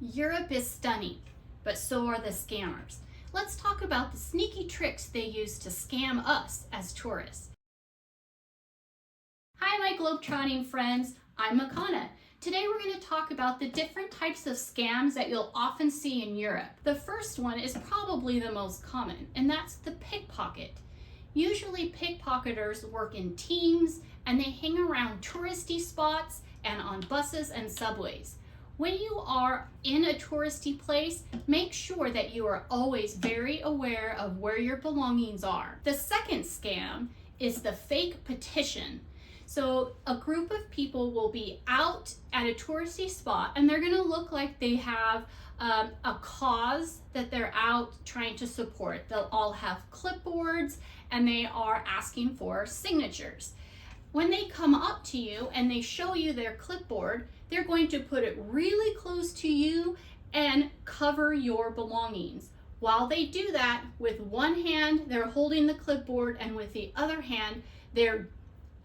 Europe is stunning, but so are the scammers. Let's talk about the sneaky tricks they use to scam us as tourists. Hi, my globetrotting friends. I'm Makana. Today we're going to talk about the different types of scams that you'll often see in Europe. The first one is probably the most common, and that's the pickpocket. Usually pickpocketers work in teams and they hang around touristy spots and on buses and subways. When you are in a touristy place, make sure that you are always very aware of where your belongings are. The second scam is the fake petition. So a group of people will be out at a touristy spot and they're going to look like they have a cause that they're out trying to support. They'll all have clipboards and they are asking for signatures. When they come up to you and they show you their clipboard, they're going to put it really close to you and cover your belongings. While they do that, with one hand, they're holding the clipboard, and with the other hand, they're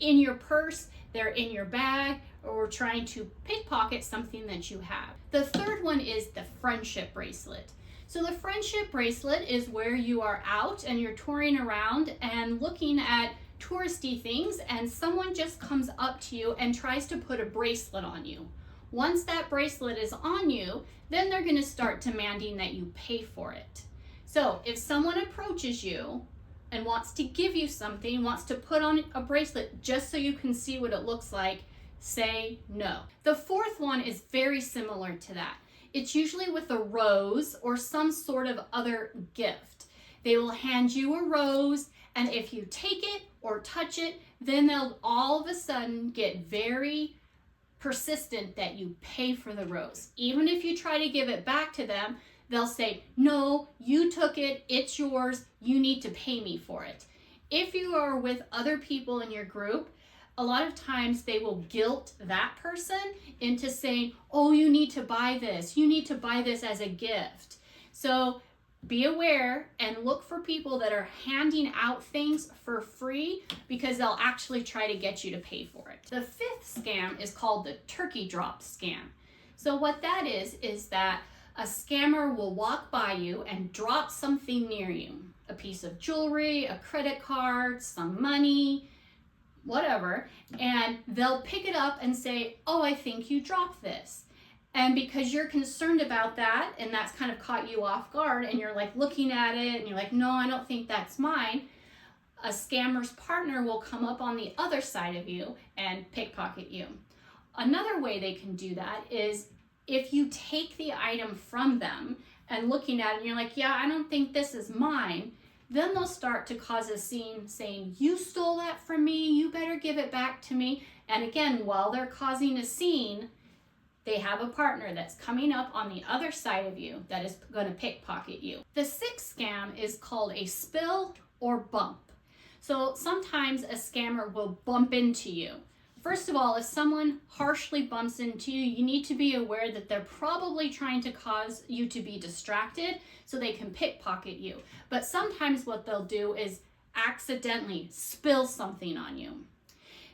in your purse, they're in your bag, or trying to pickpocket something that you have. The third one is the friendship bracelet. So the friendship bracelet is where you are out and you're touring around and looking at touristy things, and someone just comes up to you and tries to put a bracelet on you. Once that bracelet is on you, then they're going to start demanding that you pay for it. So if someone approaches you and wants to give you something, wants to put on a bracelet just so you can see what it looks like, say no. The fourth one is very similar to that. It's usually with a rose or some sort of other gift. They will hand you a rose, and if you take it or touch it, then they'll all of a sudden get very persistent that you pay for the rose. Even if you try to give it back to them, they'll say, no, you took it, it's yours, you need to pay me for it. If you are with other people in your group, a lot of times they will guilt that person into saying, oh, you need to buy this, you need to buy this as a gift. So be aware and look for people that are handing out things for free, because they'll actually try to get you to pay for it. The fifth scam is called the turkey drop scam. So what that is that a scammer will walk by you and drop something near you. A piece of jewelry, a credit card, some money, whatever, and they'll pick it up and say, oh, I think you dropped this. And because you're concerned about that, and that's kind of caught you off guard, and you're like looking at it and you're like, no, I don't think that's mine, a scammer's partner will come up on the other side of you and pickpocket you. Another way they can do that is if you take the item from them and looking at it and you're like, yeah, I don't think this is mine, then they'll start to cause a scene saying, you stole that from me, you better give it back to me. And again, while they're causing a scene, they have a partner that's coming up on the other side of you that is going to pickpocket you. The sixth scam is called a spill or bump. So sometimes a scammer will bump into you. First of all, if someone harshly bumps into you, you need to be aware that they're probably trying to cause you to be distracted so they can pickpocket you. But sometimes what they'll do is accidentally spill something on you.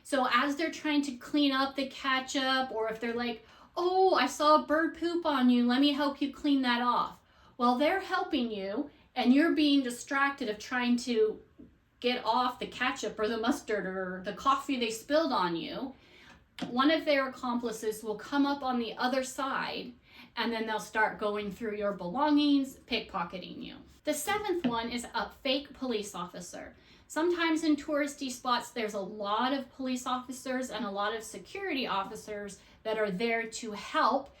So as they're trying to clean up the ketchup, or if they're like, oh, I saw a bird poop on you, let me help you clean that off. Well, they're helping you and you're being distracted of trying to get off the ketchup or the mustard or the coffee they spilled on you. One of their accomplices will come up on the other side and then they'll start going through your belongings, pickpocketing you. The seventh one is a fake police officer. Sometimes in touristy spots, there's a lot of police officers and a lot of security officers that are there to help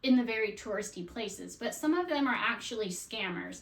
in the very touristy places. But some of them are actually scammers.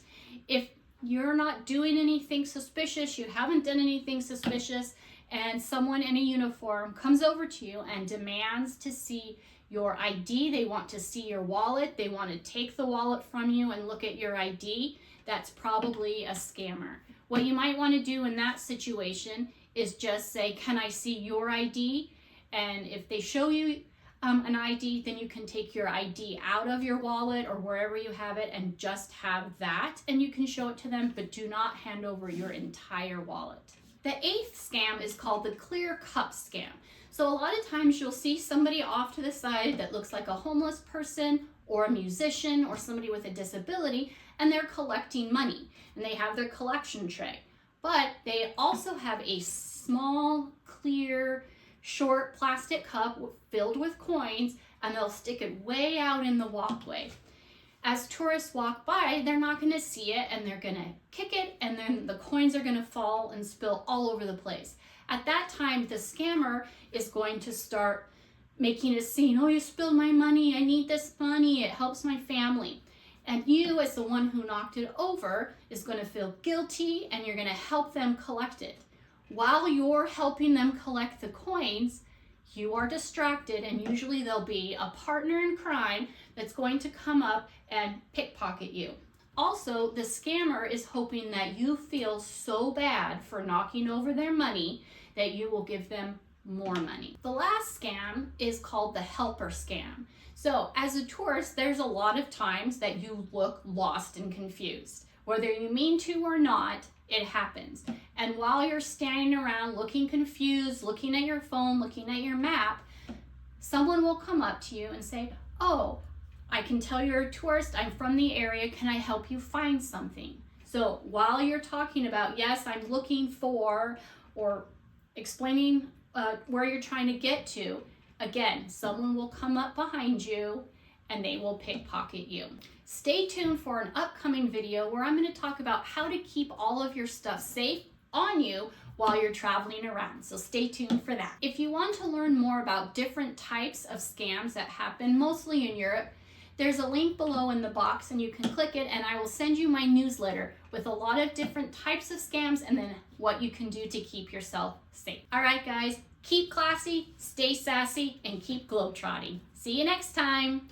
If you're not doing anything suspicious, you haven't done anything suspicious, and someone in a uniform comes over to you and demands to see your ID, they want to see your wallet, they want to take the wallet from you and look at your ID, that's probably a scammer. What you might want to do in that situation is just say, can I see your ID? And if they show you an ID, then you can take your ID out of your wallet or wherever you have it and just have that, and you can show it to them, but do not hand over your entire wallet. The eighth scam is called the clear cup scam. So a lot of times you'll see somebody off to the side that looks like a homeless person or a musician or somebody with a disability, and they're collecting money and they have their collection tray. But they also have a small, clear, short plastic cup filled with coins, and they'll stick it way out in the walkway. As tourists walk by, they're not going to see it, and they're going to kick it, and then the coins are going to fall and spill all over the place. At that time, the scammer is going to start making a scene. Oh, you spilled my money. I need this money. It helps my family. And you, as the one who knocked it over, is going to feel guilty, and you're going to help them collect it. While you're helping them collect the coins, you are distracted, and usually there'll be a partner in crime that's going to come up and pickpocket you. Also, the scammer is hoping that you feel so bad for knocking over their money that you will give them more money. The last scam is called the helper scam. So as a tourist, there's a lot of times that you look lost and confused. Whether you mean to or not, it happens. And while you're standing around looking confused, looking at your phone, looking at your map, someone will come up to you and say, oh, I can tell you're a tourist, I'm from the area, can I help you find something? So while you're talking about, yes, I'm looking for, or explaining where you're trying to get to, again, someone will come up behind you and they will pickpocket you. Stay tuned for an upcoming video where I'm going to talk about how to keep all of your stuff safe on you while you're traveling around. So stay tuned for that. If you want to learn more about different types of scams that happen mostly in Europe, there's a link below in the box and you can click it, and I will send you my newsletter with a lot of different types of scams and then what you can do to keep yourself safe. All right, guys, keep classy, stay sassy, and keep globetrotting. See you next time.